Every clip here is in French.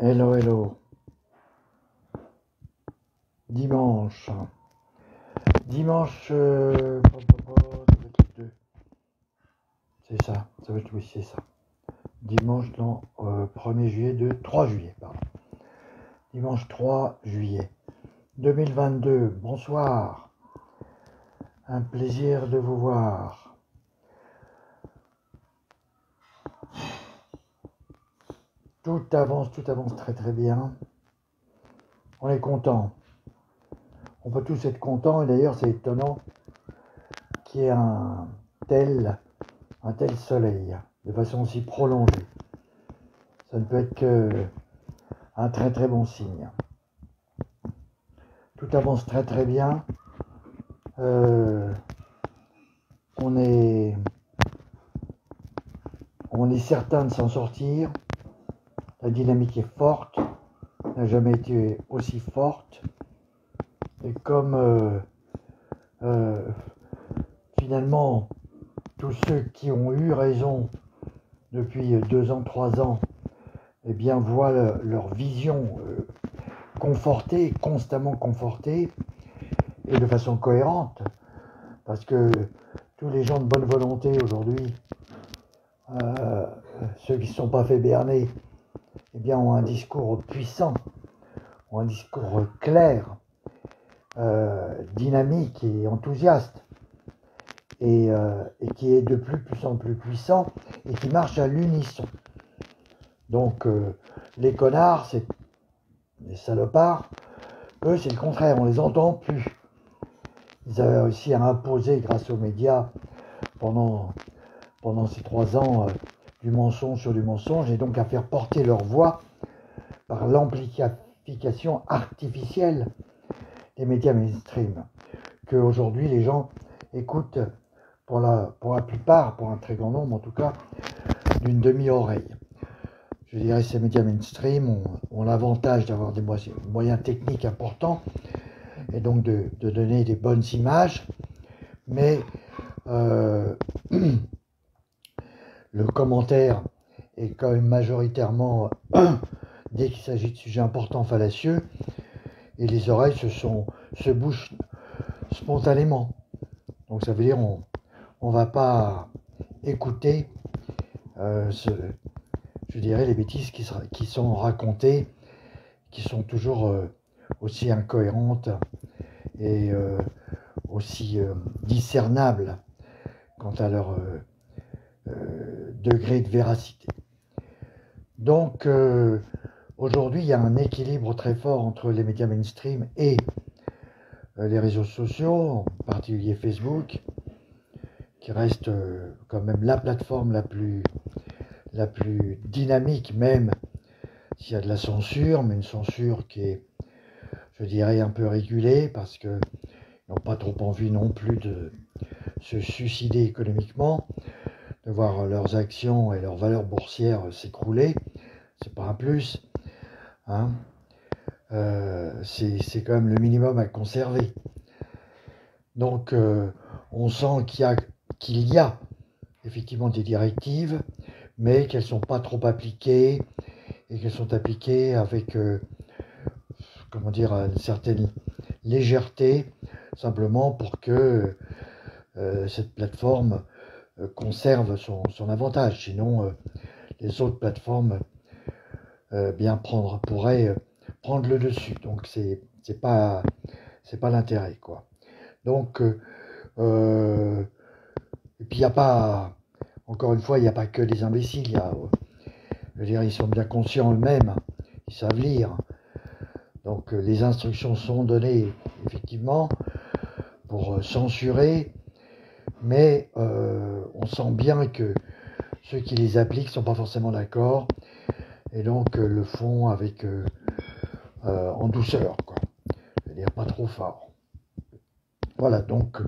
Hello, hello. Dimanche. Dimanche, ça va être le 2. C'est ça, ça va être, oui, c'est ça. Dimanche, non, 1er juillet, 3 juillet, pardon. Dimanche 3 juillet 2022. Bonsoir. Un plaisir de vous voir. Tout avance très très bien. On est content. On peut tous être contents, et d'ailleurs c'est étonnant qu'il y ait un tel soleil de façon aussi prolongée. Ça ne peut être que un très très bon signe. Tout avance très très bien. On est certain de s'en sortir. La dynamique est forte, n'a jamais été aussi forte. Et comme finalement tous ceux qui ont eu raison depuis 2 ans, 3 ans, eh bien voient leur vision confortée, constamment confortée, et de façon cohérente, parce que tous les gens de bonne volonté aujourd'hui, ceux qui ne se sont pas fait berner, eh bien ont un discours puissant, ont un discours clair, dynamique et enthousiaste, et qui est de plus en plus puissant, et qui marche à l'unisson. Donc les connards, c'est les salopards, eux c'est le contraire, on les entend plus. Ils avaient réussi à imposer grâce aux médias pendant ces 3 ans du mensonge sur du mensonge, et donc à faire porter leur voix par l'amplification artificielle des médias mainstream, que aujourd'hui les gens écoutent pour la plupart, pour un très grand nombre en tout cas, d'une demi-oreille. Je dirais que ces médias mainstream ont l'avantage d'avoir des moyens techniques importants, et donc de donner des bonnes images, mais le commentaire est quand même majoritairement, dès qu'il s'agit de sujets importants, fallacieux, et les oreilles se bouchent spontanément. Donc ça veut dire on va pas écouter je dirais les bêtises qui sont racontées, qui sont toujours aussi incohérentes et aussi discernables quant à leur degré de véracité. Donc aujourd'hui, il y a un équilibre très fort entre les médias mainstream et les réseaux sociaux, en particulier Facebook, qui reste quand même la plateforme la plus dynamique, même s'il y a de la censure, mais une censure qui est, je dirais, un peu régulée, parce qu'ils n'ont pas trop envie non plus de se suicider économiquement, de voir leurs actions et leurs valeurs boursières s'écrouler. C'est pas un plus, hein. C'est quand même le minimum à conserver. Donc on sent qu'il y a effectivement des directives, mais qu'elles ne sont pas trop appliquées, et qu'elles sont appliquées avec comment dire, une certaine légèreté, simplement pour que cette plateforme conserve son avantage. Sinon les autres plateformes pourraient prendre le dessus. Donc c'est pas l'intérêt, quoi. Donc et puis il n'y a pas, encore une fois, il n'y a pas que des imbéciles. Je veux dire, ils sont bien conscients eux-mêmes, ils savent lire. Donc les instructions sont données effectivement pour censurer, mais on sent bien que ceux qui les appliquent ne sont pas forcément d'accord, et donc le font avec en douceur, quoi. Je veux dire, pas trop fort. Voilà, donc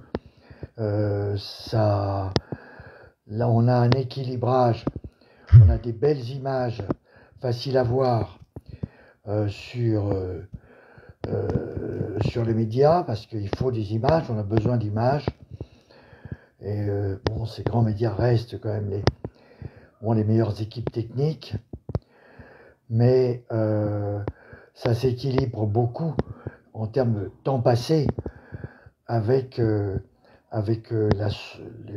ça, là on a un équilibrage, on a des belles images faciles à voir sur les médias, parce qu'il faut des images, on a besoin d'images, et bon, ces grands médias restent quand même les meilleures équipes techniques, mais ça s'équilibre beaucoup en termes de temps passé avec, les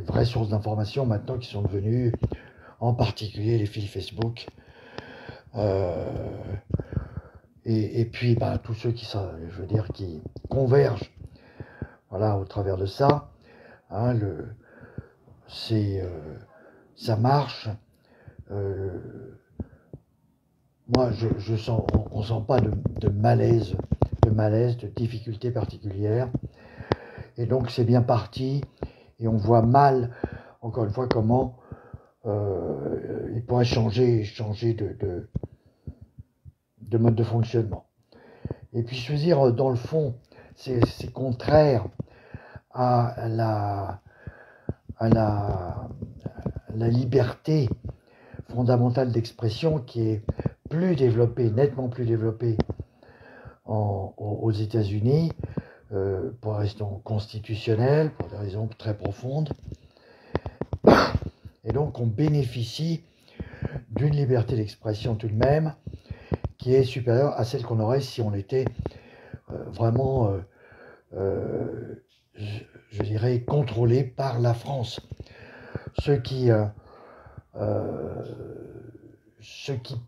vraies sources d'information maintenant qui sont devenues, en particulier les fils Facebook. Et puis tous ceux qui convergent, voilà, au travers de ça, hein, ça marche. Moi, on sent pas de malaise, de difficultés particulières. Et donc, c'est bien parti. Et on voit mal, encore une fois, comment il pourrait changer de mode de fonctionnement. Et puis, je veux dire, dans le fond, c'est contraire à la liberté fondamentale d'expression qui est plus développée, nettement plus développée aux États-Unis, pour des raisons constitutionnelles, pour des raisons très profondes. Et donc on bénéficie d'une liberté d'expression tout de même qui est supérieure à celle qu'on aurait si on était vraiment, je dirais, contrôlé par la France. Ceux qui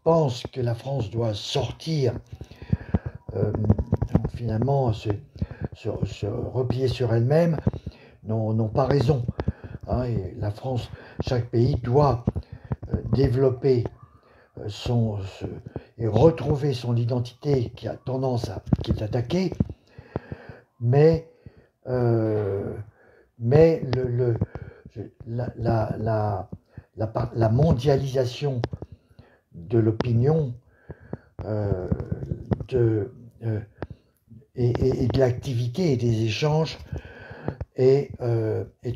pensent que la France doit sortir, finalement se replier sur elle-même, n'ont pas raison. Hein, et la France, chaque pays doit développer et retrouver son identité qui a tendance qui est attaquée, mais la mondialisation de l'opinion et de l'activité et des échanges est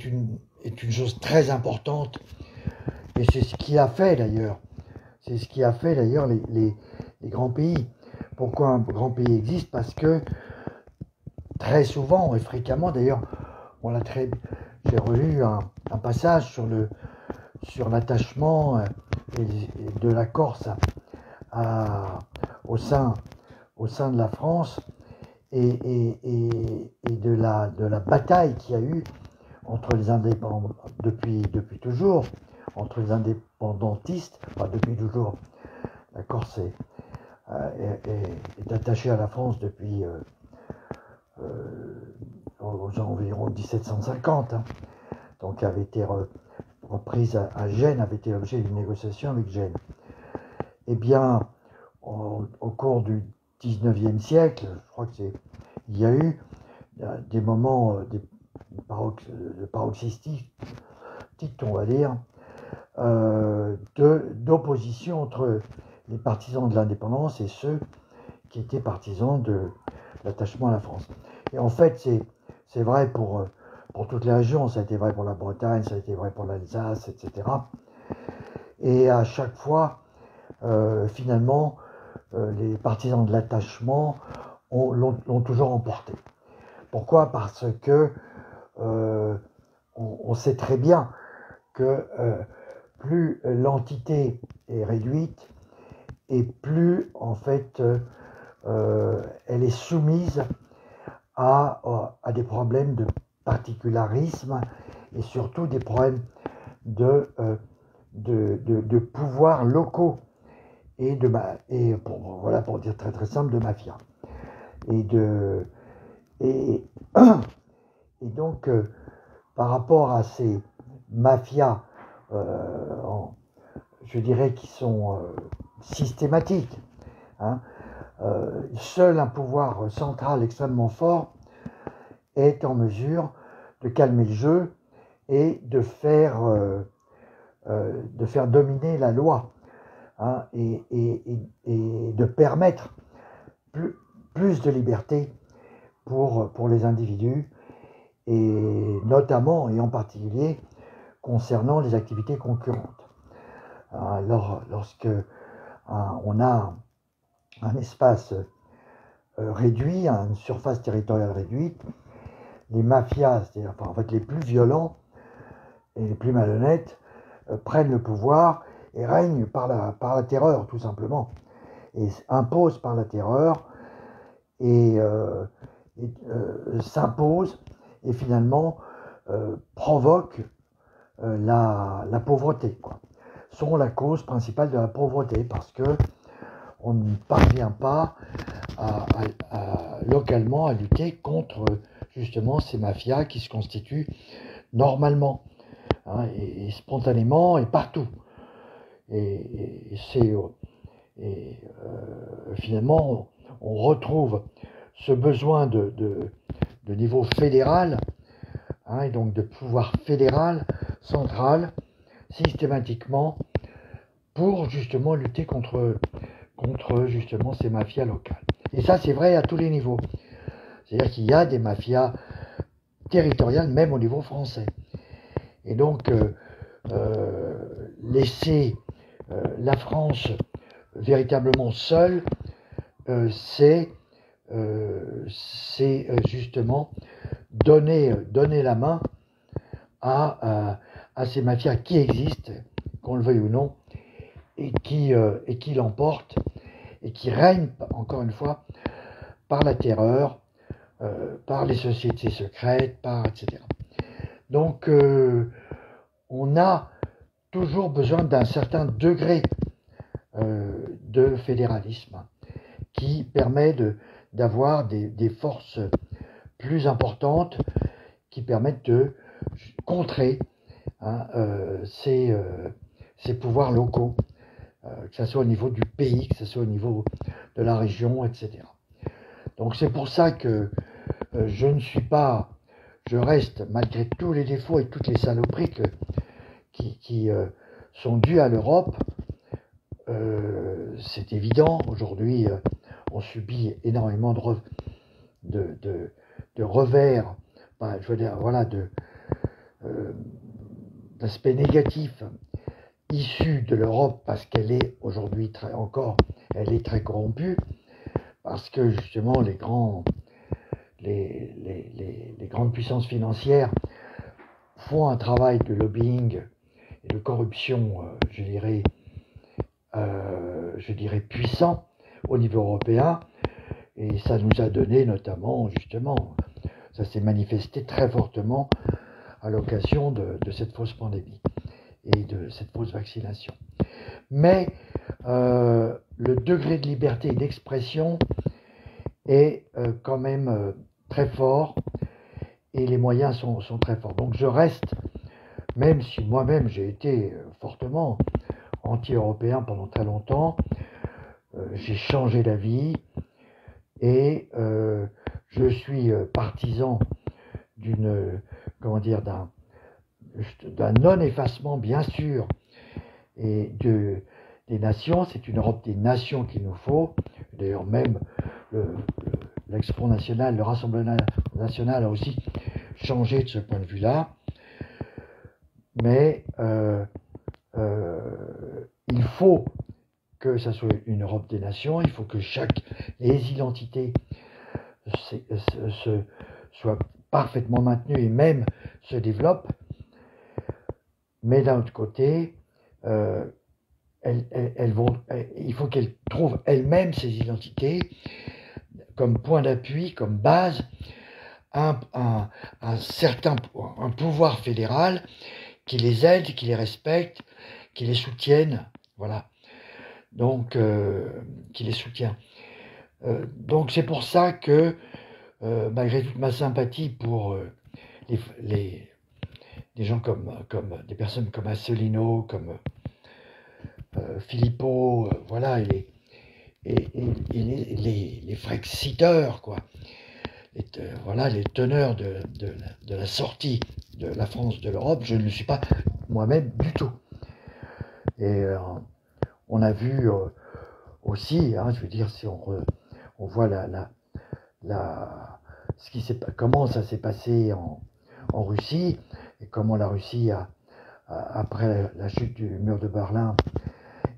une chose très importante. Et c'est ce qui a fait d'ailleurs les grands pays. Pourquoi un grand pays existe? Parce que très souvent et fréquemment, d'ailleurs, j'ai relu un passage sur l'attachement de la Corse au sein de la France et de la bataille qu'il y a eu entre les indépendants depuis toujours, entre les indépendantistes, enfin depuis toujours. La Corse est attachée à la France depuis aux environs 1750, hein. Donc avait été reprise à Gênes, avait été l'objet d'une négociation avec Gênes. Eh bien, au cours du 19e siècle, je crois qu'il y a eu des moments paroxystiques, on va dire, d'opposition entre les partisans de l'indépendance et ceux qui étaient partisans de l'attachement à la France. Et en fait, c'est vrai pour toutes les régions, ça a été vrai pour la Bretagne, ça a été vrai pour l'Alsace, etc. Et à chaque fois, finalement, les partisans de l'attachement l'ont toujours emporté. Pourquoi? Parce que on sait très bien que plus l'entité est réduite et plus en fait elle est soumise à des problèmes de particularisme et surtout des problèmes de pouvoirs locaux et pour dire très très simple, de mafia. Et donc par rapport à ces mafias, je dirais qui sont systématiques, hein, seul un pouvoir central extrêmement fort est en mesure de calmer le jeu et de faire dominer la loi, hein, et de permettre plus de liberté pour les individus, et notamment et en particulier concernant les activités concurrentes. Alors, lorsque on a un espace réduit, une surface territoriale réduite, les mafias, c'est-à-dire en fait les plus violents et les plus malhonnêtes, prennent le pouvoir et règnent par la terreur, tout simplement. et impose par la terreur et s'impose et finalement provoque la pauvreté, quoi. Sont la cause principale de la pauvreté parce que on ne parvient pas localement à lutter contre justement ces mafias qui se constituent normalement, hein, et spontanément et partout. Et finalement, on retrouve ce besoin de niveau fédéral, hein, et donc de pouvoir fédéral, central, systématiquement, pour justement lutter contre justement ces mafias locales. Et ça, c'est vrai à tous les niveaux. C'est-à-dire qu'il y a des mafias territoriales, même au niveau français. Et donc, laisser la France véritablement seule, c'est justement donner la main à ces mafias qui existent, qu'on le veuille ou non, et qui l'emportent, et qui règnent, encore une fois, par la terreur, par les sociétés secrètes, etc. Donc, on a toujours besoin d'un certain degré de fédéralisme qui permet d'avoir des forces plus importantes qui permettent de contrer, hein, ces pouvoirs locaux, que ce soit au niveau du pays, que ce soit au niveau de la région, etc. Donc c'est pour ça que je reste, malgré tous les défauts et toutes les saloperies qui sont dues à l'Europe. C'est évident, aujourd'hui, on subit énormément de revers, je veux dire, voilà, d'aspects négatifs issus de l'Europe, parce qu'elle est aujourd'hui elle est très corrompue, parce que justement les grandes puissances financières font un travail de lobbying et de corruption, je dirais puissant au niveau européen, et ça nous a donné notamment, justement, ça s'est manifesté très fortement à l'occasion de cette fausse pandémie et de cette fausse vaccination. Mais le degré de liberté et d'expression est quand même très fort, et les moyens sont très forts. Donc je reste, même si moi-même j'ai été fortement anti-européen pendant très longtemps, j'ai changé d'avis, et je suis partisan d'un non-effacement, bien sûr, et des nations. C'est une Europe des nations qu'il nous faut. D'ailleurs, même l'ex-Front National, le Rassemblement National a aussi changé de ce point de vue-là. Mais il faut que ça soit une Europe des nations, il faut que les identités soient parfaitement maintenues et même se développent. Mais d'un autre côté, il faut qu'elles trouvent elles-mêmes ces identités comme point d'appui, comme base, un pouvoir fédéral qui les aide, qui les respecte, qui les soutienne, voilà. Donc, qui les soutient. Donc c'est pour ça que, malgré toute ma sympathie pour des gens comme des personnes comme Asselineau, comme Philippot, voilà, et les Frexiteurs, quoi. Voilà, les teneurs de la sortie de la France de l'Europe, je ne le suis pas moi-même du tout. Et on a vu aussi, hein, je veux dire, si on voit comment ça s'est passé en Russie, et comment la Russie après la chute du mur de Berlin,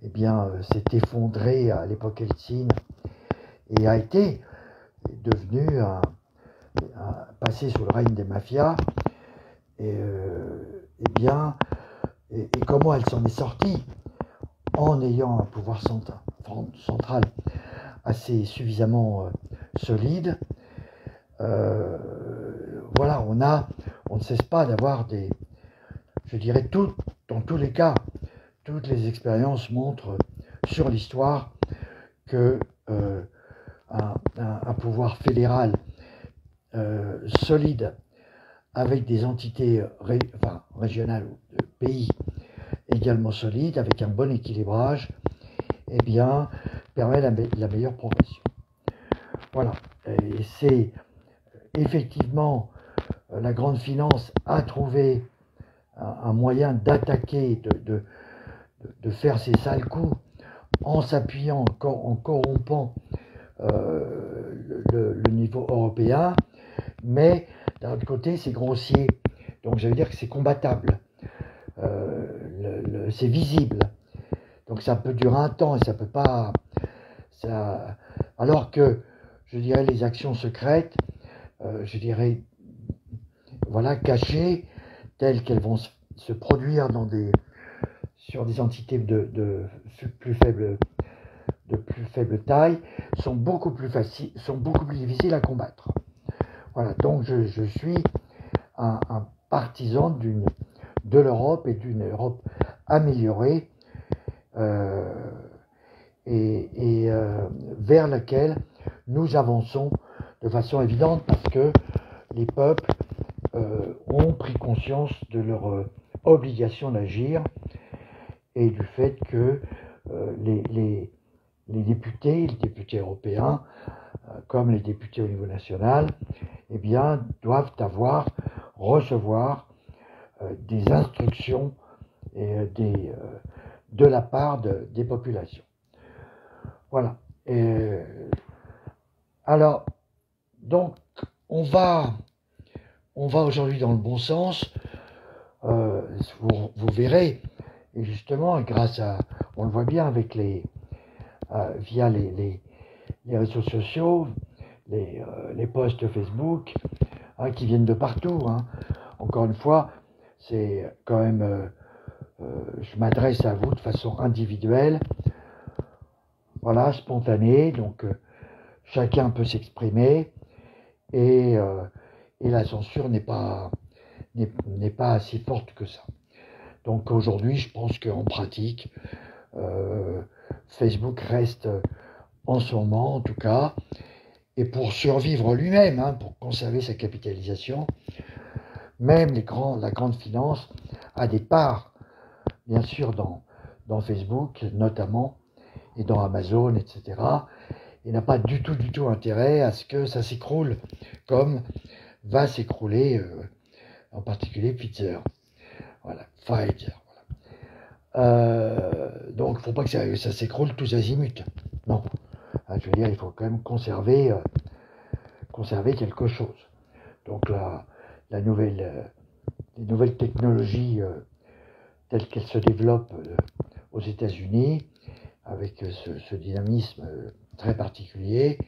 eh bien, s'est effondrée à l'époque Helsinki et a été devenu passé sous le règne des mafias, et comment elle s'en est sortie en ayant un pouvoir central. assez suffisamment solide. Voilà, on ne cesse pas d'avoir je dirais dans tous les cas, toutes les expériences montrent sur l'histoire que un pouvoir fédéral solide avec des entités régionales ou de pays également solides, avec un bon équilibrage, eh bien, permet la meilleure progression. Voilà. Et c'est effectivement la grande finance a trouvé un moyen d'attaquer, de faire ses sales coups en s'appuyant, en corrompant le niveau européen, mais d'un autre côté c'est grossier, donc ça veut dire que c'est combattable, c'est visible, donc ça peut durer un temps et ça peut pas, alors que je dirais les actions secrètes, je dirais voilà, cachées, telles qu'elles vont se produire sur des entités de plus faible taille, sont beaucoup plus difficiles à combattre. Voilà, donc je suis un partisan de l'Europe et d'une Europe améliorée vers laquelle nous avançons de façon évidente parce que les peuples ont pris conscience de leur obligation d'agir et du fait que les députés européens, comme les députés au niveau national, eh bien, doivent recevoir des instructions de la part des populations. Voilà. Alors, donc, on va aujourd'hui dans le bon sens. Vous verrez, et justement, on le voit bien avec via les réseaux sociaux, les posts Facebook, qui viennent de partout. Encore une fois, c'est quand même, je m'adresse à vous de façon individuelle, voilà, spontanée, donc chacun peut s'exprimer et la censure n'est pas si forte que ça. Donc aujourd'hui, je pense qu'en pratique, Facebook reste en ce moment, en tout cas, et pour survivre lui-même, pour conserver sa capitalisation, même la grande finance a des parts, bien sûr, dans Facebook, notamment, et dans Amazon, etc. Et n'a pas du tout intérêt à ce que ça s'écroule, comme va s'écrouler, en particulier Pfizer. Voilà, Pfizer. Donc, il ne faut pas que ça s'écroule tous azimuts. Non. Je veux dire, il faut quand même conserver quelque chose. Donc, les nouvelles technologies telles qu'elles se développent aux États-Unis, avec ce dynamisme très particulier,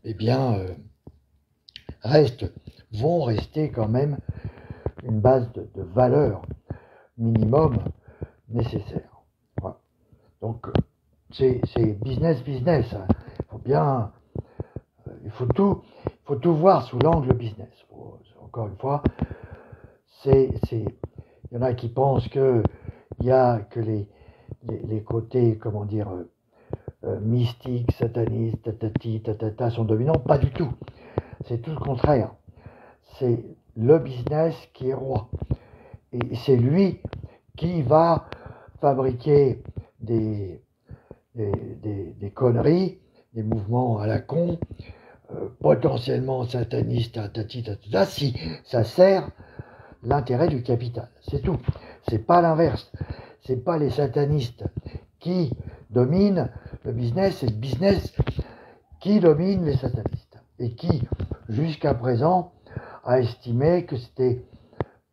eh bien, vont rester quand même une base de valeur minimum nécessaire. Voilà. Donc, c'est business. Il faut tout voir sous l'angle business. Encore une fois, il y en a qui pensent que il y a que les côtés, comment dire, mystiques, satanistes, tatata sont dominants. Pas du tout. C'est tout le contraire. C'est le business qui est roi. Et c'est lui qui va fabriquer des conneries, des mouvements à la con, potentiellement satanistes, tatata, si ça sert l'intérêt du capital. C'est tout. C'est pas l'inverse. C'est pas les satanistes qui dominent le business, c'est le business qui domine les satanistes. Et qui, jusqu'à présent, a estimé que c'était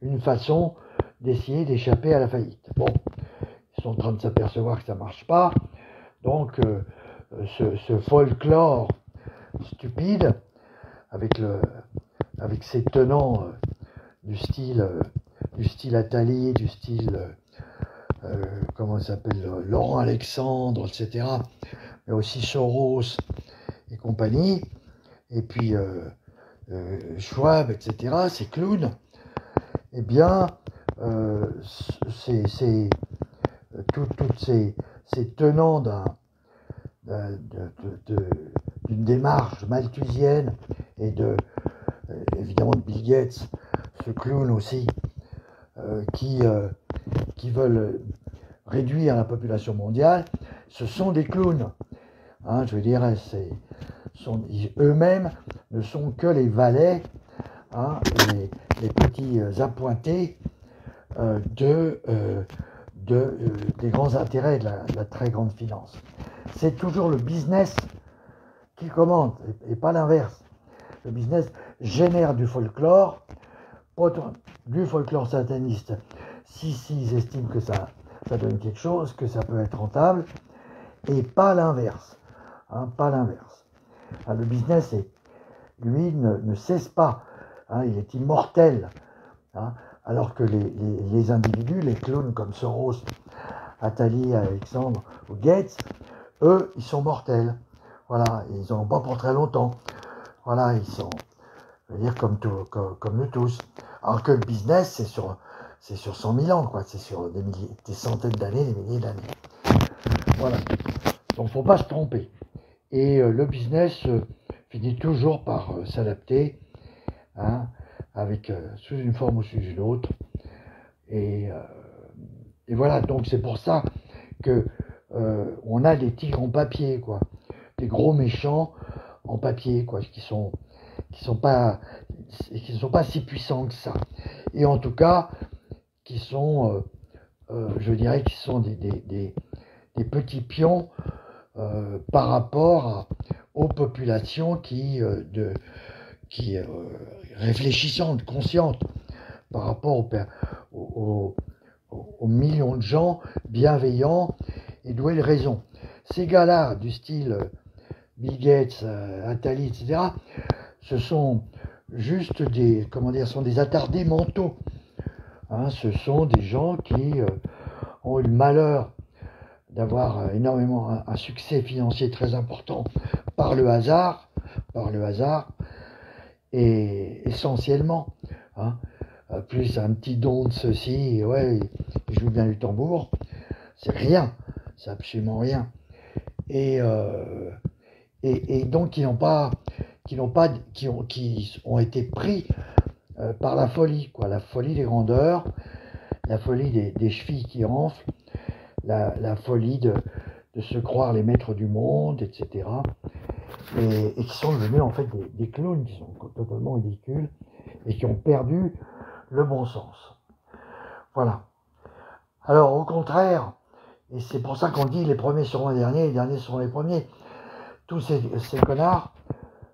une façon d'essayer d'échapper à la faillite. Bon, ils sont en train de s'apercevoir que ça ne marche pas. Donc, ce folklore stupide, avec ses tenants du style Attali, du style, comment il s'appelle, Laurent Alexandre, etc. mais aussi Soros et compagnie, et puis Schwab, etc., ces clowns, eh bien, toutes ces tenants d'une démarche malthusienne et évidemment de Bill Gates, ce clown aussi, qui veulent réduire la population mondiale, ce sont des clowns. Hein, je veux dire, eux-mêmes ne sont que les valets, hein, les petits appointés des grands intérêts de la très grande finance. C'est toujours le business qui commande et pas l'inverse. Le business génère du folklore sataniste. Si ils estiment que ça donne quelque chose, que ça peut être rentable, et pas l'inverse. Hein, pas l'inverse. Hein, le business, lui, ne cesse pas. Hein, il est immortel. Hein, alors que les individus, les clowns comme Soros, Attali, Alexandre ou Gates, eux, ils sont mortels. Voilà, ils n'en ont pas pour très longtemps. Voilà, ils sont, je veux dire, comme nous tous. Alors que le business, c'est sur 100 000 ans, quoi. C'est sur des centaines d'années, des milliers d'années. Voilà. Donc, faut pas se tromper. Et le business finit toujours par s'adapter, hein, avec sous une forme ou sous une autre. Et voilà. Donc, c'est pour ça que on a des tigres en papier, quoi. Des gros méchants en papier, quoi, qui ne sont pas si puissants que ça. Et en tout cas, qui sont, je dirais, qui sont des petits pions par rapport aux populations qui réfléchissantes, conscientes, par rapport aux millions de gens bienveillants et doués de raison. Ces gars-là, du style Bill Gates, Attali, etc., ce sont juste sont des attardés mentaux. Hein, ce sont des gens qui ont eu le malheur d'avoir énormément un succès financier très important par le hasard, et essentiellement, hein, plus un petit don de ceci, ouais, il joue bien du tambour, c'est rien, c'est absolument rien. Et donc qui ont été pris par la folie, quoi, la folie des grandeurs, la folie des chevilles qui enflent, la folie de se croire les maîtres du monde, etc. Et qui sont devenus en fait des clowns qui sont totalement ridicules et qui ont perdu le bon sens. Voilà. Alors au contraire, et c'est pour ça qu'on dit les premiers seront les derniers, les derniers seront les premiers, tous ces connards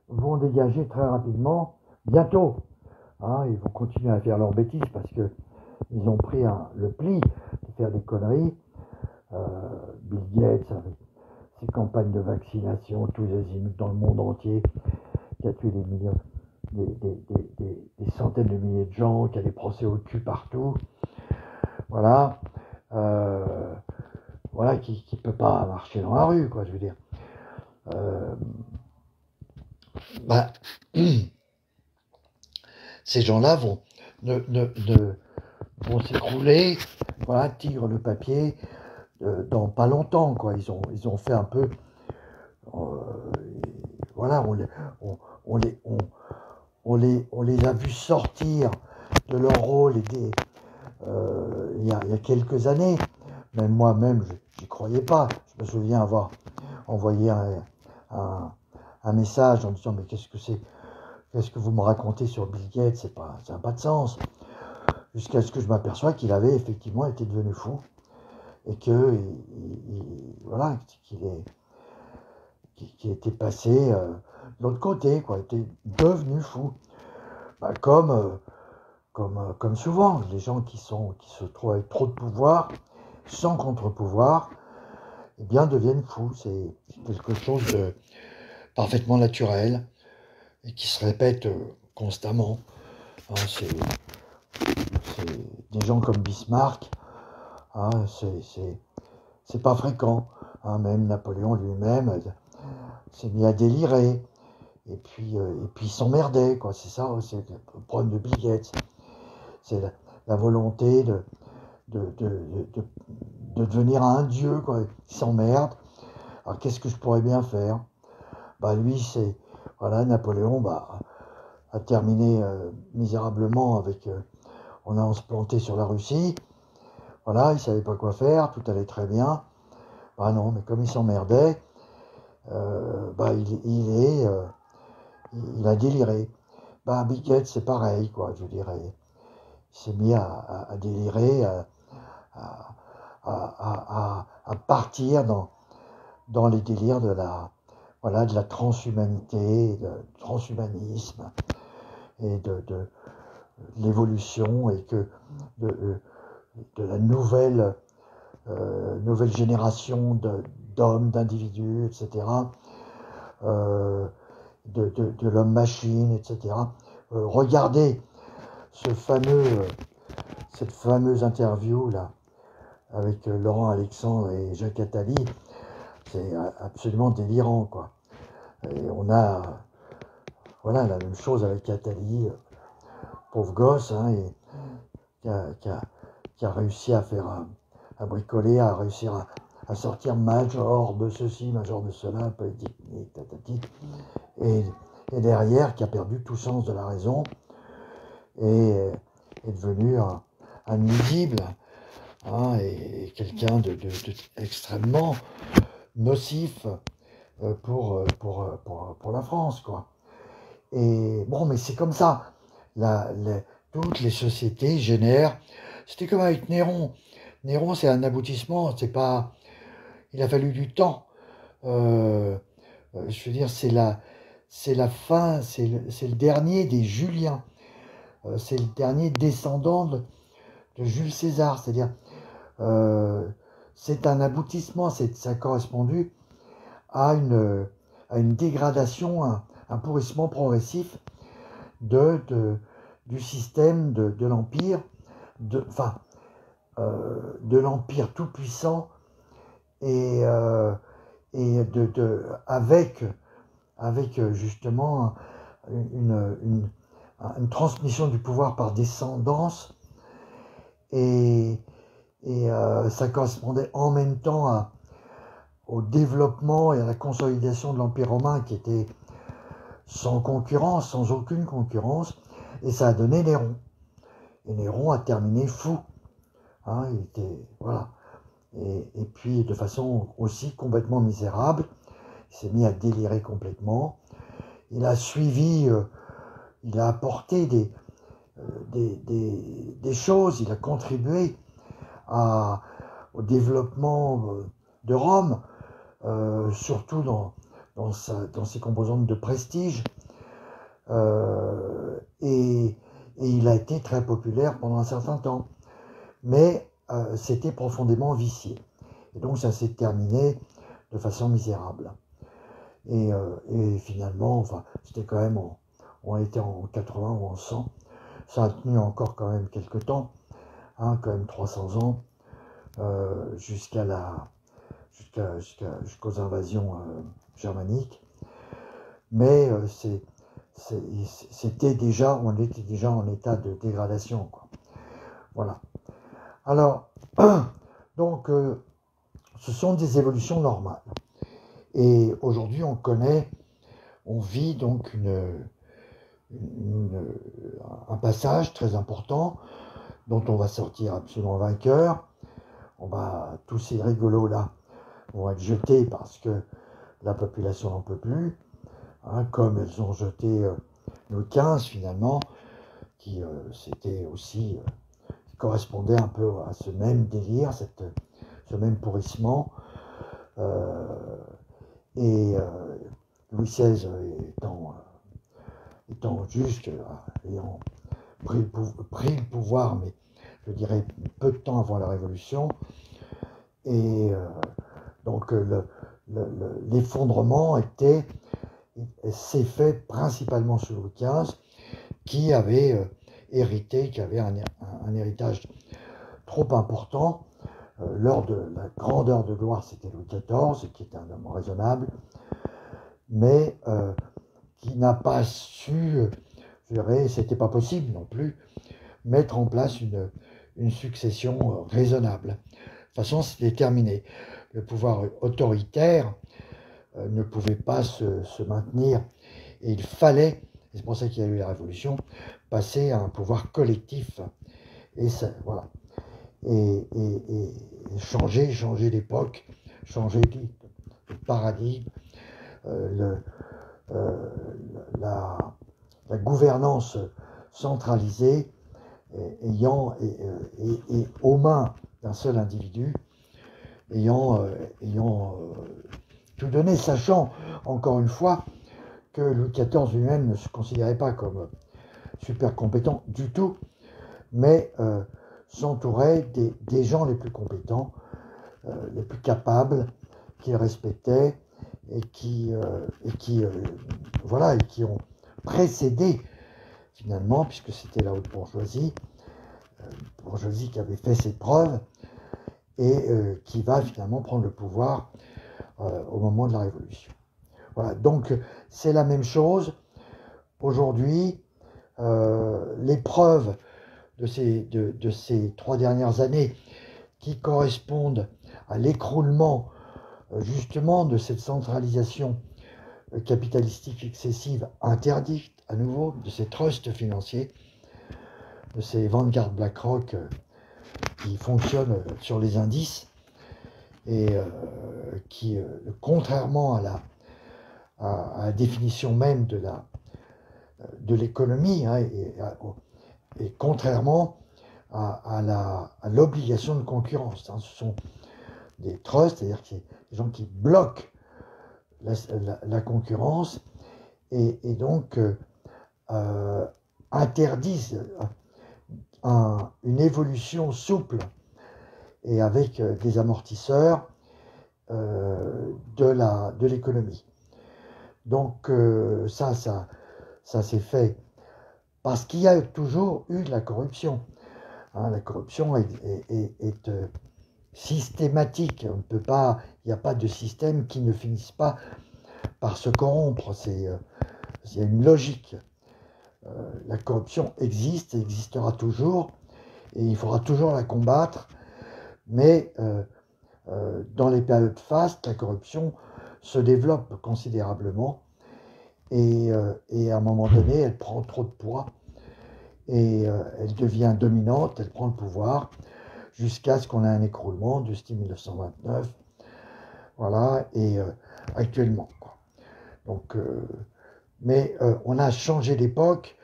vont dégager très rapidement, bientôt. Hein, ils vont continuer à faire leurs bêtises parce que ils ont pris le pli de faire des conneries. Bill Gates avec ses campagnes de vaccination, tous les azimuts dans le monde entier, qui a tué des millions, des centaines de milliers de gens, qui a des procès au cul partout. Voilà. Voilà, qui peut pas marcher dans la rue, quoi, je veux dire. Ces gens-là vont s'écrouler, voilà, tigre le papier, dans pas longtemps, quoi. Ils ont fait un peu, voilà, on les a vus sortir de leur rôle il y a quelques années. Même moi-même, j'y croyais pas. Je me souviens avoir envoyé un message en disant mais qu'est-ce que vous me racontez sur Bill Gates, ça n'a pas de sens. Jusqu'à ce que je m'aperçois qu'il avait effectivement été devenu fou et que voilà, qu'il était passé de l'autre côté, quoi, était devenu fou. Bah, comme souvent, les gens qui se trouvent avec trop de pouvoir, sans contre-pouvoir, eh bien deviennent fous. C'est quelque chose de parfaitement naturel et qui se répète constamment. Hein, c'est des gens comme Bismarck, hein, c'est pas fréquent. Hein, même Napoléon lui-même s'est mis à délirer. Et puis il s'emmerdait, quoi. C'est ça, c'est le problème de Bill Gates. C'est la volonté de devenir un dieu, quoi. Il s'emmerde. Alors qu'est-ce que je pourrais bien faire? Bah lui, c'est... Voilà, Napoléon a terminé misérablement en allant se planter sur la Russie. Voilà, il savait pas quoi faire, tout allait très bien. Bah non, mais comme il s'emmerdait, il a déliré. Bah Bill Gates, c'est pareil, quoi, je dirais. Il s'est mis à délirer, à partir dans les délires de la transhumanité, du transhumanisme et de l'évolution et de la nouvelle génération d'hommes, d'individus, etc., de l'homme-machine, etc. Regardez cette fameuse interview là avec Laurent Alexandre et Jacques Attali, c'est absolument délirant, quoi. Et on a la même chose avec Attali, pauvre gosse, hein, et qui a réussi à bricoler, à réussir à sortir major de ceci, major de cela, politique, tatati, et derrière, qui a perdu tout sens de la raison, et est devenu un nuisible, hein, et quelqu'un de extrêmement nocif pour la France, quoi. Et bon, mais c'est comme ça. Toutes les sociétés génèrent. C'était comme avec Néron. Néron, c'est un aboutissement. C'est pas. Il a fallu du temps. Je veux dire, c'est la fin. C'est le dernier des Juliens. C'est le dernier descendant de Jules César. C'est-à-dire, c'est un aboutissement. Ça a correspondu à une dégradation, un pourrissement progressif du système de l'Empire, de l'Empire tout-puissant, et avec justement une transmission du pouvoir par descendance, et ça correspondait en même temps au développement et à la consolidation de l'Empire romain, qui était sans concurrence, sans aucune concurrence, et ça a donné Néron. Et Néron a terminé fou. Hein, il était, voilà. Et puis, de façon aussi complètement misérable, il s'est mis à délirer complètement. Il a suivi, il a apporté des choses, il a contribué au développement de Rome, surtout dans ses composantes de prestige, et il a été très populaire pendant un certain temps, mais c'était profondément vicié, et donc ça s'est terminé de façon misérable, et finalement, enfin, c'était quand même, on était en 80 ou en 100, ça a tenu encore quand même quelques temps, hein, quand même 300 ans, jusqu'aux invasions germaniques, mais on était déjà en état de dégradation, quoi. Voilà. Alors, donc, ce sont des évolutions normales. Et aujourd'hui, on vit donc un passage très important dont on va sortir absolument vainqueur. Tous ces rigolos là vont être jetés parce que la population n'en peut plus, hein, comme elles ont jeté Louis XV finalement, qui correspondait un peu à ce même délire, ce même pourrissement, et Louis XVI étant juste, ayant pris le pouvoir, mais je dirais peu de temps avant la Révolution, et donc l'effondrement s'est fait principalement sous Louis XV, qui avait hérité, qui avait un héritage trop important lors de la grande heure de gloire, c'était Louis XIV, qui était un homme raisonnable, mais qui n'a pas su, je dirais, c'était pas possible non plus, mettre en place une succession raisonnable. De toute façon, c'était terminé. Le pouvoir autoritaire ne pouvait pas se maintenir, et il fallait, c'est pour ça qu'il y a eu la Révolution, passer à un pouvoir collectif, et ça, voilà, et changer d'époque, changer de paradigme, la gouvernance centralisée et aux mains d'un seul individu, ayant tout donné, sachant encore une fois que Louis XIV lui-même ne se considérait pas comme super compétent du tout, mais s'entourait des gens les plus compétents, les plus capables, qu'il respectait et qui ont précédé finalement, puisque c'était la haute bourgeoisie, qui avait fait ses preuves et qui va finalement prendre le pouvoir au moment de la Révolution. Voilà, donc c'est la même chose. Aujourd'hui, les preuves de ces 3 dernières années qui correspondent à l'écroulement justement de cette centralisation capitalistique excessive interdite à nouveau, de ces trusts financiers, de ces Vanguard BlackRock qui fonctionnent sur les indices et qui, contrairement à la définition même de l'économie, hein, et contrairement à l'obligation de concurrence, hein, ce sont des trusts, c'est-à-dire que c'est des gens qui bloquent la concurrence et donc interdisent une évolution souple et avec des amortisseurs de l'économie. Donc ça s'est fait parce qu'il y a toujours eu de la corruption. Hein, la corruption est systématique. On ne peut pas, il n'y a pas de système qui ne finisse pas par se corrompre. C'est une logique. La corruption existe et existera toujours, et il faudra toujours la combattre, mais dans les périodes fastes, la corruption se développe considérablement, et à un moment donné, elle prend trop de poids, et elle devient dominante, elle prend le pouvoir, jusqu'à ce qu'on ait un écroulement du style 1929, voilà, et actuellement, quoi. Donc, mais on a changé d'époque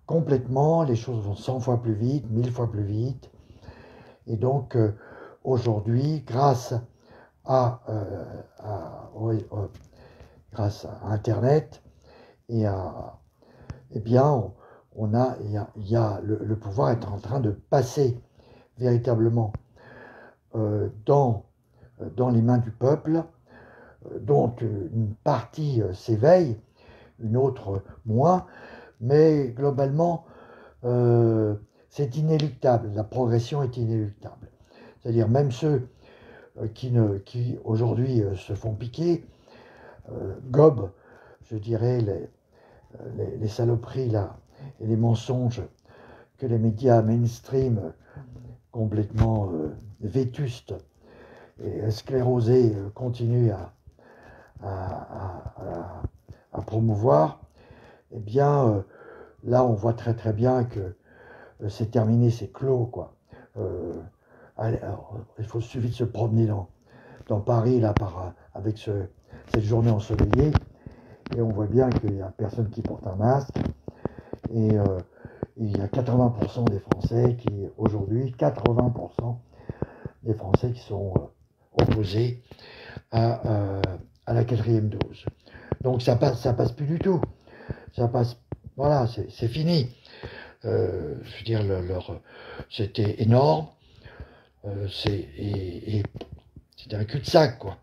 complètement, les choses vont 100 fois plus vite, 1000 fois plus vite, et donc aujourd'hui, grâce à Internet, et eh bien, le pouvoir est en train de passer véritablement dans les mains du peuple, dont une partie s'éveille, une autre moins, mais globalement, c'est inéluctable, la progression est inéluctable. C'est-à-dire même ceux qui aujourd'hui se font piquer, gobent, je dirais, les saloperies là, et les mensonges que les médias mainstream complètement vétustes et sclérosés continuent à promouvoir, eh bien, là, on voit très très bien que c'est terminé, c'est clos, quoi. Il suffit de se promener dans Paris, là, avec cette journée ensoleillée, et on voit bien qu'il n'y a personne qui porte un masque, et il y a 80% des Français qui, aujourd'hui, 80% des Français qui sont opposés à la 4e dose. Donc ça passe plus du tout. Ça passe, voilà, c'est fini. Je veux dire, c'était énorme. C'était un cul-de-sac, quoi.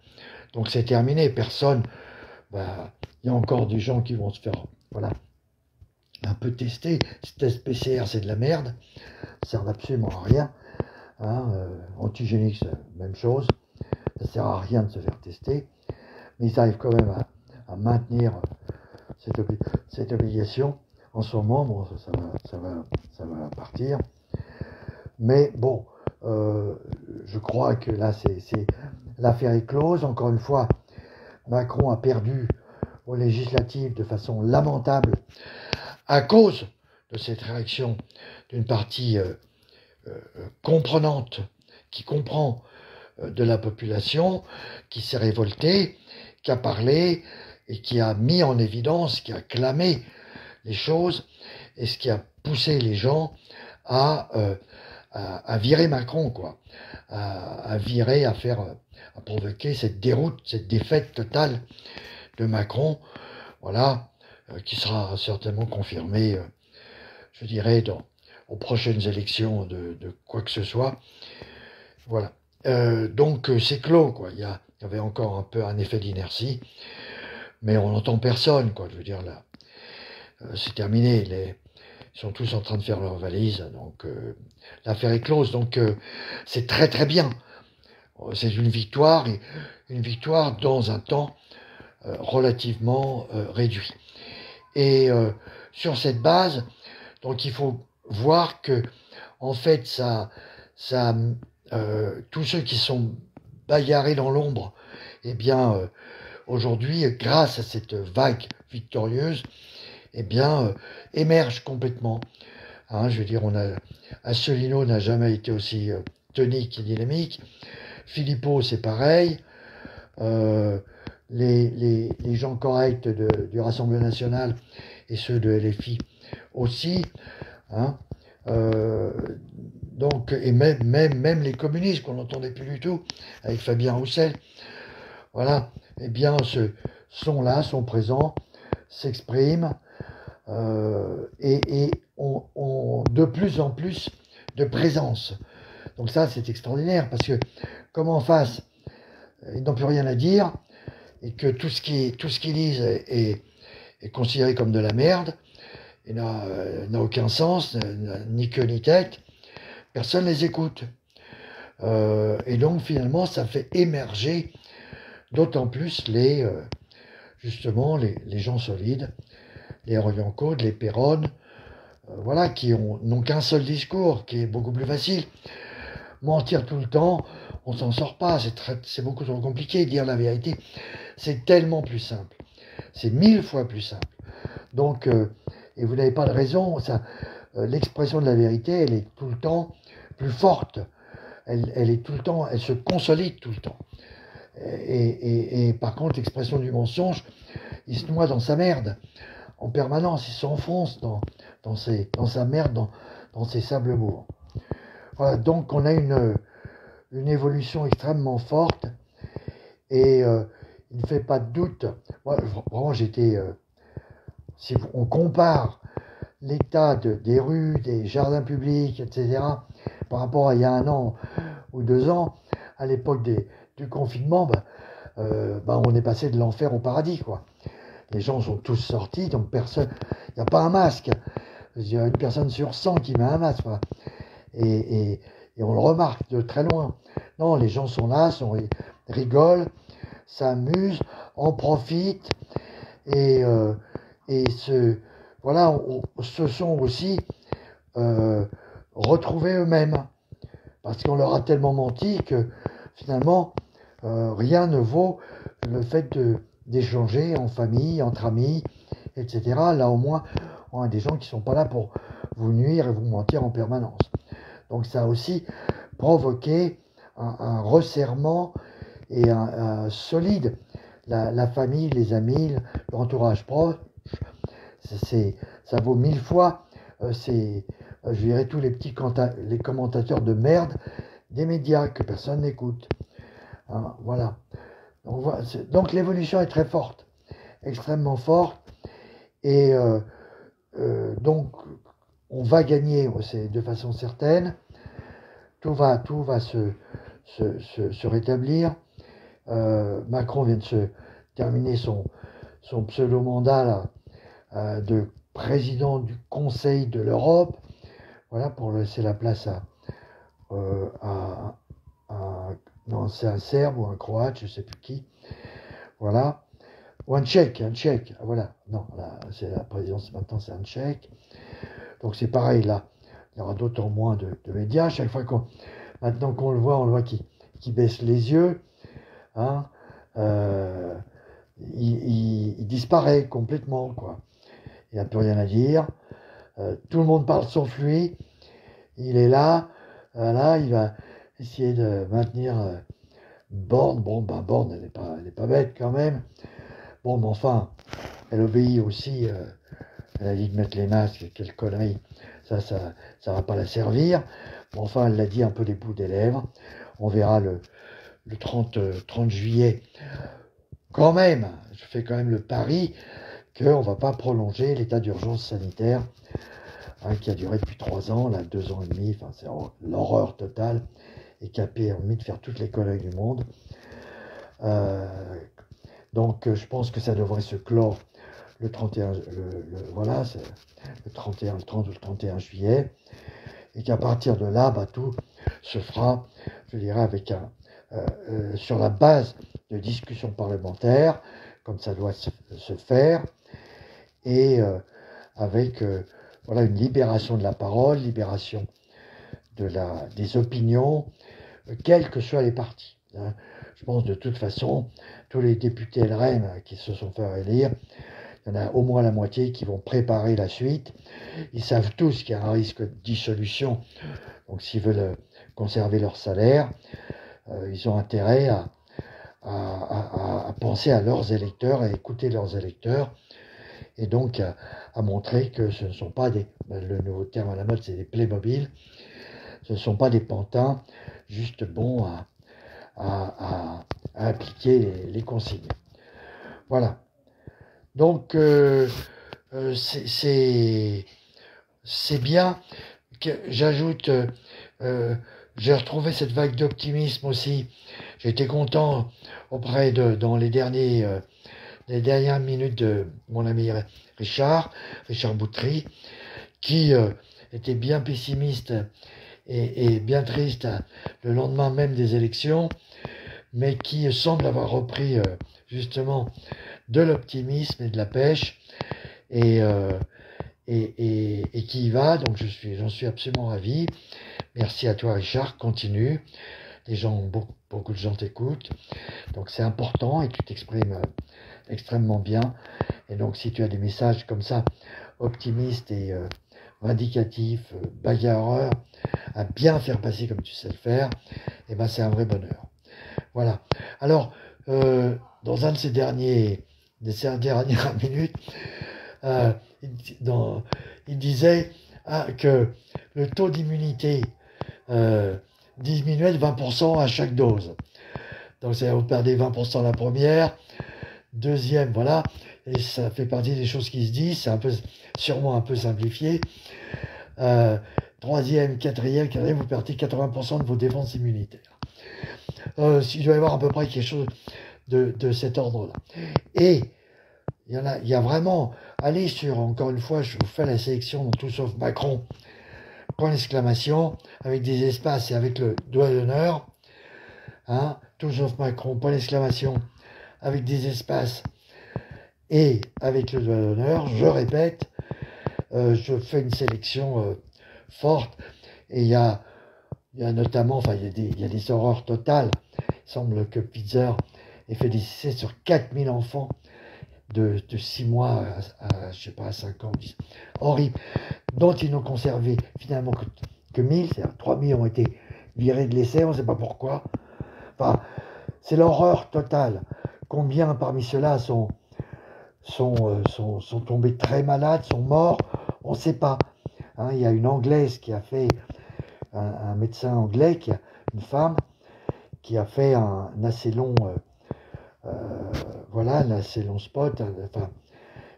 Donc c'est terminé. Personne, il y a encore des gens qui vont se faire, voilà, un peu tester. Ce test PCR, c'est de la merde. Ça sert absolument à rien. Hein, Antigénix, même chose. Ça ne sert à rien de se faire tester. Mais ils arrivent quand même à maintenir cette obligation. En ce moment, bon, ça va partir. Mais bon, je crois que là, l'affaire est close. Encore une fois, Macron a perdu aux législatives de façon lamentable à cause de cette réaction d'une partie comprenante qui comprend de la population, qui s'est révoltée, qui a parlé et qui a mis en évidence, qui a clamé les choses et ce qui a poussé les gens à virer Macron, quoi, à virer, à provoquer cette déroute, cette défaite totale de Macron, voilà, qui sera certainement confirmée, je dirais, aux prochaines élections de quoi que ce soit. Voilà. Donc c'est clos, quoi. Il y avait encore un peu un effet d'inertie, mais on n'entend personne, quoi. Je veux dire, là, c'est terminé. Ils sont tous en train de faire leurs valises, donc l'affaire est close. Donc c'est très très bien. C'est une victoire dans un temps relativement réduit. Et sur cette base, donc il faut voir que en fait tous ceux qui sont bagarrés dans l'ombre, eh bien aujourd'hui, grâce à cette vague victorieuse, eh bien émergent complètement. Hein, je veux dire, Asselineau n'a jamais été aussi tonique et dynamique. Philippot, c'est pareil. Les gens corrects du Rassemblement national et ceux de LFI aussi. Hein. Donc, et même les communistes qu'on n'entendait plus du tout, avec Fabien Roussel, voilà, eh bien, sont là, sont présents, s'expriment, et ont de plus en plus de présence. Donc ça, c'est extraordinaire, parce que comme en face, ils n'ont plus rien à dire, et que tout ce qu'ils disent est considéré comme de la merde, et n'a aucun sens, ni queue ni tête, personne ne les écoute. Et donc finalement, ça fait émerger d'autant plus justement les gens solides, les Orion-Caude, les Péronne, voilà, qui n'ont qu'un seul discours, qui est beaucoup plus facile. Mentir tout le temps, on s'en sort pas, c'est beaucoup trop compliqué. Dire la vérité, c'est tellement plus simple. C'est 1000 fois plus simple. Donc, et vous n'avez pas de raison, l'expression de la vérité, elle est tout le temps plus forte. Elle est tout le temps, elle se consolide tout le temps. Et par contre, l'expression du mensonge, il se noie dans sa merde en permanence, il s'enfonce dans sa merde, dans ses sables mouvants. Voilà, donc on a une évolution extrêmement forte, et il ne fait pas de doute. Moi, vraiment, si on compare l'état des rues, des jardins publics, etc., par rapport à il y a 1 an ou 2 ans, à l'époque du confinement, on est passé de l'enfer au paradis, quoi. Les gens sont tous sortis, donc personne, il n'y a pas un masque. Il y a une personne sur 100 qui met un masque, quoi. Et on le remarque de très loin. Non, les gens sont là, rigolent, s'amusent, en profitent, et voilà, se sont aussi retrouvés eux-mêmes, parce qu'on leur a tellement menti que finalement rien ne vaut le fait d'échanger en famille, entre amis, etc. Là au moins on a des gens qui sont pas là pour vous nuire et vous mentir en permanence. Donc ça a aussi provoqué un resserrement et un solide. La famille, les amis, l'entourage proche, ça vaut 1000 fois, je dirais, tous les commentateurs de merde des médias que personne n'écoute. Hein, voilà. Donc l'évolution est très forte, extrêmement forte, et donc on va gagner, c'est de façon certaine. Tout va se rétablir. Macron vient de se terminer son pseudo-mandat là, de président du Conseil de l'Europe, voilà, pour laisser la place non, c'est un Serbe ou un Croate, je ne sais plus qui. Voilà. Ou un Tchèque, voilà. Non, là, c'est la présidence maintenant, c'est un Tchèque. Donc c'est pareil, là. Il y aura d'autant moins de médias. Chaque fois maintenant qu'on le voit, on le voit qui baisse les yeux. Hein. Il disparaît complètement, quoi. Il n'y a plus rien à dire. Tout le monde parle sauf lui. Il est là. Là, il va essayer de maintenir Borne. Bon, ben Borne, elle n'est pas bête quand même. Bon, mais enfin, elle obéit aussi. Elle a dit de mettre les masques, quelle connerie. Ça va pas la servir. Bon, enfin, elle l'a dit un peu des bouts des lèvres. On verra le 30 juillet. Quand même, je fais quand même le pari qu'on ne va pas prolonger l'état d'urgence sanitaire qui a duré depuis 3 ans, là, 2 ans et demi. Enfin, c'est l'horreur totale et qui a permis de faire toutes les conneries du monde. Donc, je pense que ça devrait se clore le 31, voilà, c'est le 31, le 30 ou le 31 juillet, et qu'à partir de là, bah, tout se fera, je dirais, avec sur la base de discussions parlementaires, comme ça doit se faire, et avec voilà, une libération de la parole, libération des opinions, quels que soient les partis. Hein. Je pense de toute façon, tous les députés LREM qui se sont fait élire, il y en a au moins la moitié qui vont préparer la suite. Ils savent tous qu'il y a un risque de dissolution. Donc s'ils veulent conserver leur salaire, ils ont intérêt à penser à leurs électeurs, à écouter leurs électeurs, et donc à montrer que ce ne sont pas le nouveau terme à la mode, c'est des Playmobil, ce ne sont pas des pantins, juste bons à appliquer les consignes. Voilà. Donc, c'est bien que j'ajoute, j'ai retrouvé cette vague d'optimisme aussi. J'étais content dans les dernières minutes de mon ami Richard Boutry, qui était bien pessimiste et bien triste le lendemain même des élections, mais qui semble avoir repris justement de l'optimisme et de la pêche, et qui y va. Donc j'en suis absolument ravi. Merci à toi Richard, continue. Beaucoup de gens t'écoutent, donc c'est important et tu t'exprimes extrêmement bien. Et donc si tu as des messages comme ça, optimistes et vindicatifs, bagarreurs, à bien faire passer comme tu sais le faire, et ben c'est un vrai bonheur. Voilà. Alors, dans un de ces dernières minutes, il disait que le taux d'immunité diminuait de 20% à chaque dose. Donc, c'est vous perdez 20% la première, deuxième, voilà, et ça fait partie des choses qui se disent, c'est sûrement un peu simplifié. Troisième, quatrième, vous perdez 80% de vos défenses immunitaires. Il doit y avoir à peu près quelque chose de cet ordre-là. Et il y a vraiment, allez sur, encore une fois, je vous fais la sélection dans tout sauf Macron, point d'exclamation, avec des espaces et avec le doigt d'honneur, hein, tout sauf Macron, point d'exclamation, avec des espaces et avec le doigt d'honneur, je répète, je fais une sélection forte, et il y a notamment, enfin, il y a des horreurs totales. Il semble que Pfizer ait fait des essais sur 4000 enfants de 6 mois je sais pas, à 5 ans. Horrible. Dont ils n'ont conservé finalement que 1000, c'est-à-dire 3000 ont été virés de l'essai, on ne sait pas pourquoi. Enfin, c'est l'horreur totale. Combien parmi ceux-là sont tombés très malades, sont morts, on ne sait pas. Hein, il y a une Anglaise qui a fait, un médecin anglais, une femme, qui a fait un assez long, voilà, un assez long spot, enfin,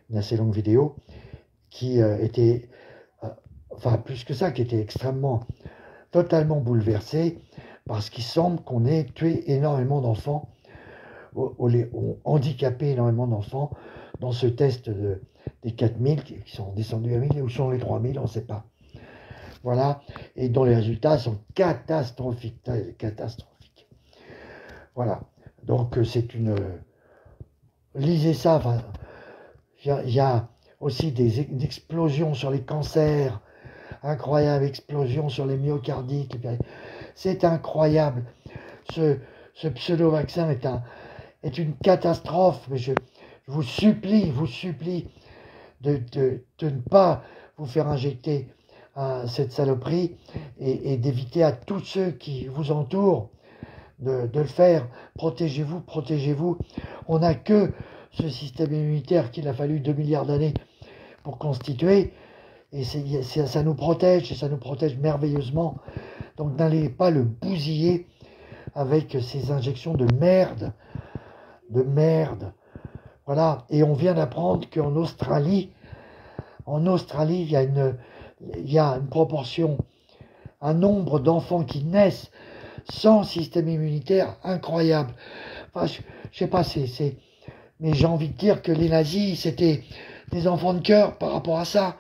une assez longue vidéo, qui était, enfin, plus que ça, qui était totalement bouleversée, parce qu'il semble qu'on ait tué énormément d'enfants, handicapé énormément d'enfants, dans ce test des 4000, qui sont descendus à 1000, où sont les 3000, on ne sait pas. voilà, et dont les résultats sont catastrophiques, catastrophiques. Voilà, donc c'est une... lisez ça, enfin, il y a aussi une explosion sur les cancers, incroyable explosion sur les myocardites, c'est incroyable. Ce pseudo-vaccin est une catastrophe, mais je vous supplie de ne pas vous faire injecter cette saloperie et d'éviter à tous ceux qui vous entourent de le faire. Protégez-vous, protégez-vous. On n'a que ce système immunitaire qu'il a fallu 2 milliards d'années pour constituer, et ça nous protège, et ça nous protège merveilleusement. Donc n'allez pas le bousiller avec ces injections de merde, Voilà, et on vient d'apprendre qu'en Australie, il y a une proportion, un nombre d'enfants qui naissent sans système immunitaire incroyable. Enfin, je sais pas, mais j'ai envie de dire que les nazis, c'était des enfants de cœur par rapport à ça.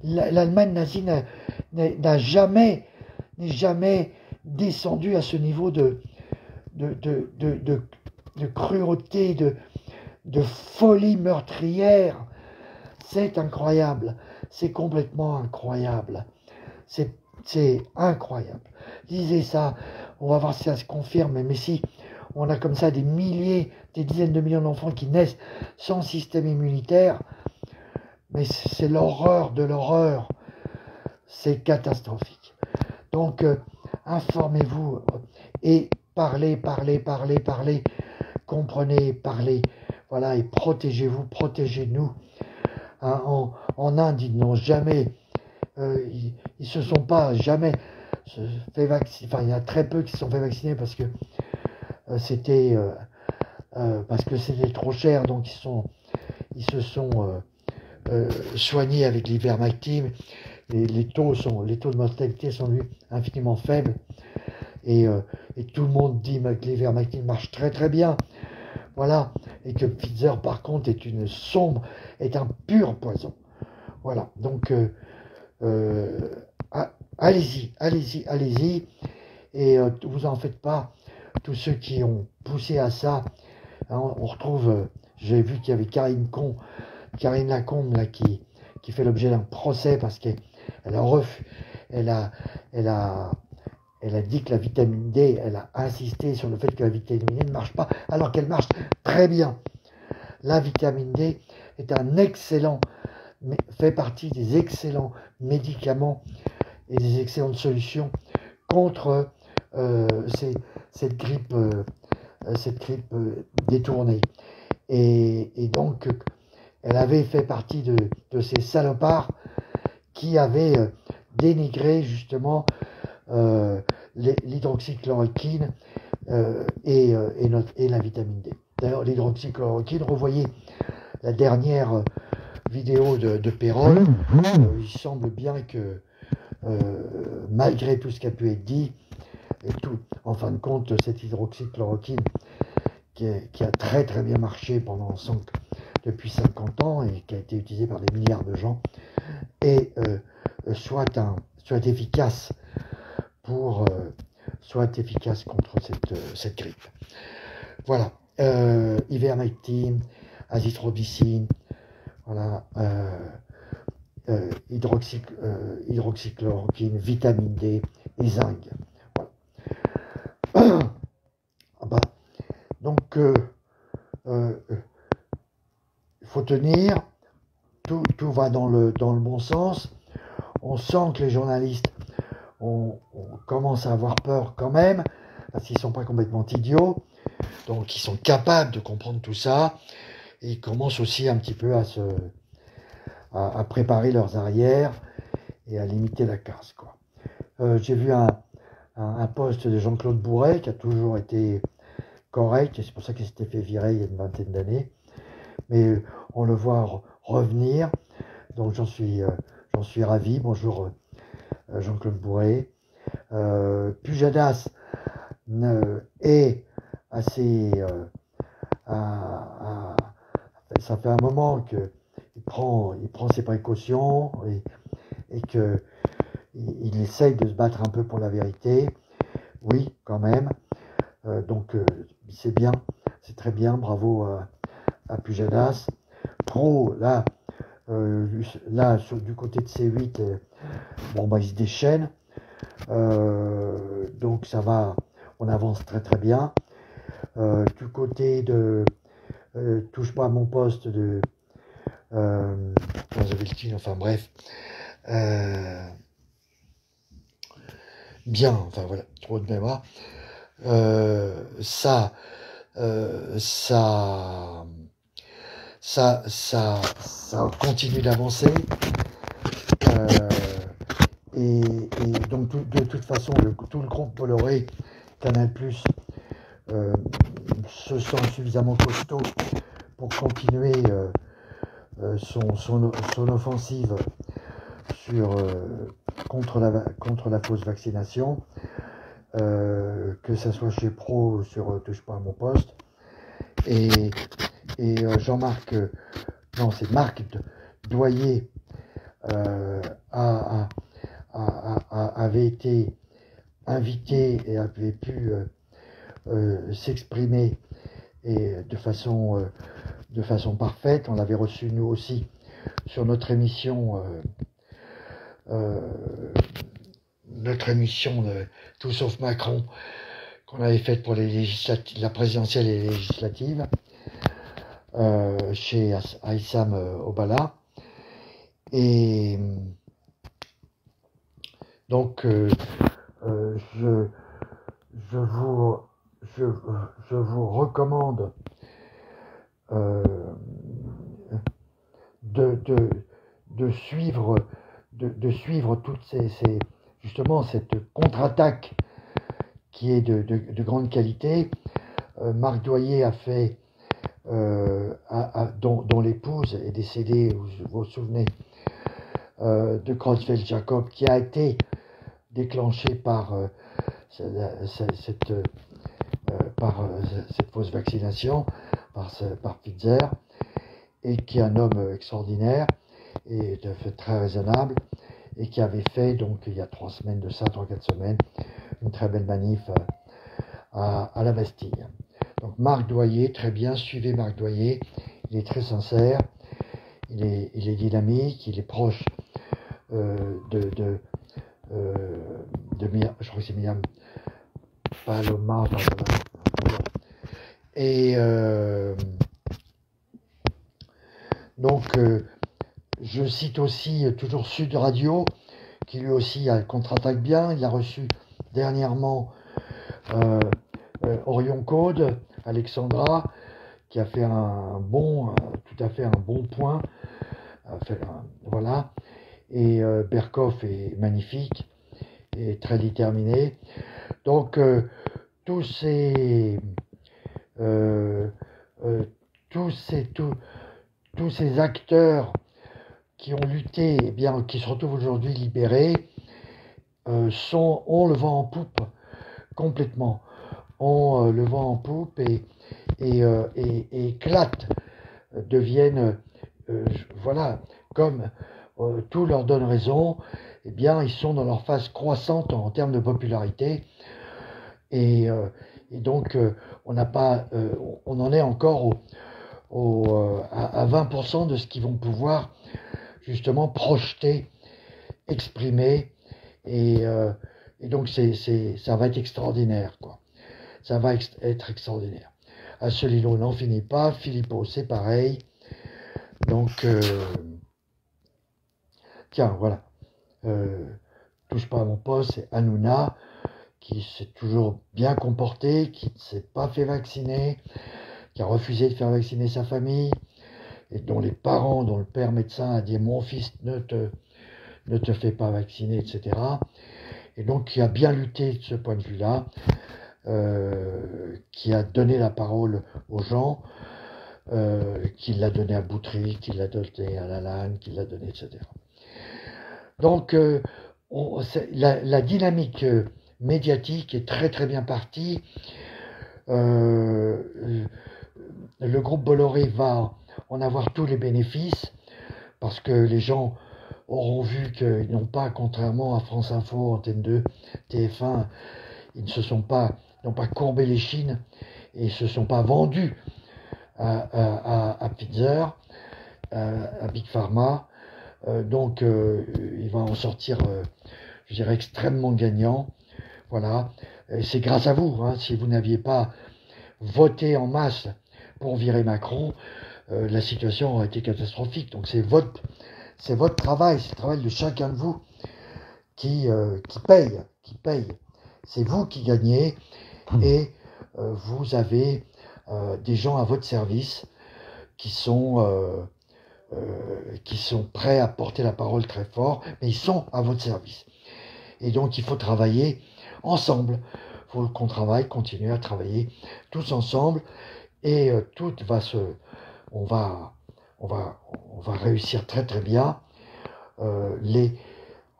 L'Allemagne nazie n'est jamais descendu à ce niveau de cruauté, de folie meurtrière. C'est incroyable, c'est complètement incroyable, c'est incroyable. Lisez ça, on va voir si ça se confirme, mais si on a comme ça des milliers, des dizaines de millions d'enfants qui naissent sans système immunitaire, mais c'est l'horreur de l'horreur, c'est catastrophique. Donc, informez-vous et parlez, comprenez, parlez, voilà, et protégez-vous, protégez-nous. Hein, en Inde, ils n'ont jamais, ils se sont pas jamais fait vacciner, enfin, il y a très peu qui se sont fait vacciner parce que c'était trop cher, donc ils se sont soignés avec l'ivermectine. Les taux de mortalité sont lui infiniment faibles, et tout le monde dit que l'ivermectine marche très très bien, voilà, et que Pfizer par contre est un pur poison, voilà. Donc allez-y, et vous en faites pas. Tous ceux qui ont poussé à ça, hein, on retrouve, j'ai vu qu'il y avait Karine Lacombe là, qui fait l'objet d'un procès parce qu'elle a dit que la vitamine D, elle a insisté sur le fait que la vitamine D ne marche pas, alors qu'elle marche très bien. La vitamine D est fait partie des excellents médicaments et des excellentes solutions contre cette grippe détournée. Et donc, elle avait fait partie de ces salopards qui avaient dénigré justement l'hydroxychloroquine et la vitamine D. D'ailleurs, l'hydroxychloroquine, revoyez la dernière vidéo de Perrol, il semble bien que malgré tout ce qui a pu être dit, et tout, en fin de compte, cette hydroxychloroquine qui a très très bien marché depuis 50 ans et qui a été utilisée par des milliards de gens, et soit efficace contre cette grippe. Voilà, ivermectine, azithromycine, voilà, hydroxychloroquine, vitamine D et zinc. Voilà. Donc, il faut tenir, tout va dans le bon sens. On sent que les journalistes on commence à avoir peur quand même, parce qu'ils ne sont pas complètement idiots, donc ils sont capables de comprendre tout ça, et ils commencent aussi un petit peu à préparer leurs arrières et à limiter la casse, quoi. J'ai vu un post de Jean-Claude Bourret qui a toujours été correct, et c'est pour ça qu'il s'était fait virer il y a une vingtaine d'années, mais on le voit revenir, donc j'en suis ravi. Bonjour Jean-Claude Bourret. Pujadas est assez... ça fait un moment qu'il prend ses précautions, et qu'il essaye de se battre un peu pour la vérité. Oui, quand même. Donc c'est bien, c'est très bien, bravo à Pujadas. Pro, là, du côté de C8, bon, bah, il se déchaîne. Donc ça va, on avance très très bien. Du côté de touche pas à mon poste de comment s'appelle-t-il, enfin bref, bien, enfin voilà, trop de mémoire. Ça continue d'avancer. Et donc de toute façon, tout le groupe Bolloré, Canal+, se sent suffisamment costaud pour continuer son offensive contre la fausse vaccination, que ça soit chez Pro ou sur Touche pas à mon poste. Et Jean-Marc, non, c'est Marc Doyer, avait été invité et avait pu s'exprimer et de façon parfaite. On l'avait reçu nous aussi sur notre émission de Tout sauf Macron qu'on avait faite pour la présidentielle et les législatives chez Aïssam Obala. Et donc je vous recommande de suivre toutes justement cette contre-attaque qui est de grande qualité. Marc Doyer a fait dont l'épouse est décédée, vous vous souvenez, de Creutzfeldt-Jacob, qui a été déclenché par cette fausse vaccination, par Pfizer, et qui est un homme extraordinaire et très raisonnable, et qui avait fait, donc il y a 3-4 semaines, une très belle manif à la Bastille. Donc Marc Doyer, très bien, suivez Marc Doyer, il est très sincère, il est dynamique, il est proche de je crois que c'est Myriam Paloma, et donc je cite aussi toujours Sud Radio, qui lui aussi contre-attaque bien. Il a reçu dernièrement Orion Code, Alexandra, qui a fait tout à fait un bon point. Voilà. Et Berkoff est magnifique et très déterminé. Donc tous ces acteurs qui ont lutté, eh bien, qui se retrouvent aujourd'hui libérés, ont le vent en poupe complètement, ont le vent en poupe et éclatent, deviennent, voilà, comme tout leur donne raison, eh bien, ils sont dans leur phase croissante en termes de popularité, et donc on en est encore à 20% de ce qu'ils vont pouvoir justement projeter, exprimer, et donc ça va être extraordinaire, quoi. Ça va être extraordinaire. Asselineau n'en finit pas, Philippot c'est pareil. Donc tiens, voilà. Touche pas à mon poste, c'est Hanouna, qui s'est toujours bien comporté, qui ne s'est pas fait vacciner, qui a refusé de faire vacciner sa famille, et dont les parents, dont le père médecin a dit mon fils ne te fais pas vacciner, etc. Et donc qui a bien lutté de ce point de vue-là, qui a donné la parole aux gens, qui l'a donné à Boutry, qui l'a donné à Lalanne, qui l'a donné, etc. Donc la dynamique médiatique est très très bien partie. Le groupe Bolloré va en avoir tous les bénéfices, parce que les gens auront vu qu'ils n'ont pas, contrairement à France Info, Antenne 2, TF1, ils n'ont pas courbé les chines et se sont pas vendus à Pfizer, à Big Pharma. Donc, il va en sortir, je dirais, extrêmement gagnant. Voilà. Et c'est grâce à vous. Hein. Si vous n'aviez pas voté en masse pour virer Macron, la situation aurait été catastrophique. Donc, c'est votre travail, c'est le travail de chacun de vous qui paye. C'est vous qui gagnez et vous avez des gens à votre service qui sont prêts à porter la parole très fort, mais ils sont à votre service. Et donc il faut travailler ensemble. Il faut qu'on continue à travailler tous ensemble et on va réussir très très bien.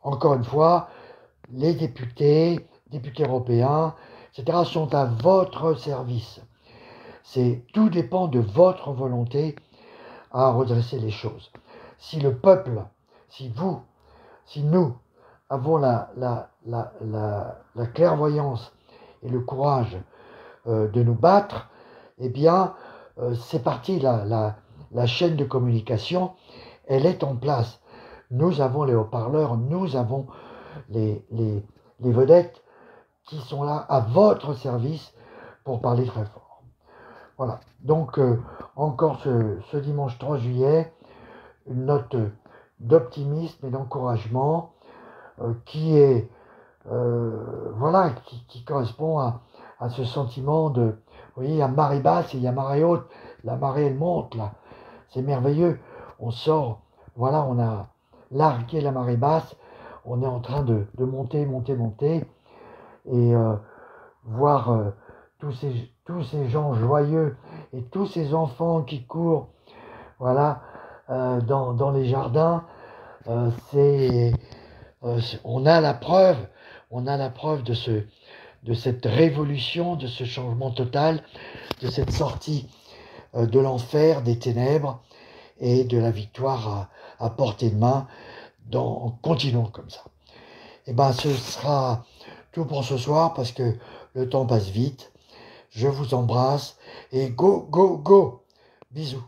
Encore une fois, les députés européens, etc., sont à votre service. Tout dépend de votre volonté à redresser les choses. Si le peuple, si nous avons la clairvoyance et le courage de nous battre, eh bien, c'est parti, la chaîne de communication, elle est en place. Nous avons les haut-parleurs, nous avons les vedettes qui sont là à votre service pour parler très fort. Voilà. Donc, encore ce dimanche 3 juillet, une note d'optimisme et d'encouragement qui est, qui correspond à ce sentiment de, vous voyez, il y a marée basse et il y a marée haute. La marée, elle monte, là. C'est merveilleux. On sort, voilà, on a largué la marée basse. On est en train de monter. Et voir tous ces gens joyeux et tous ces enfants qui courent, voilà, dans les jardins, on a la preuve de cette révolution, de ce changement total, de cette sortie de l'enfer, des ténèbres et de la victoire à portée de main en continuant comme ça. Et ben, ce sera tout pour ce soir parce que le temps passe vite. Je vous embrasse et go, go, go. Bisous.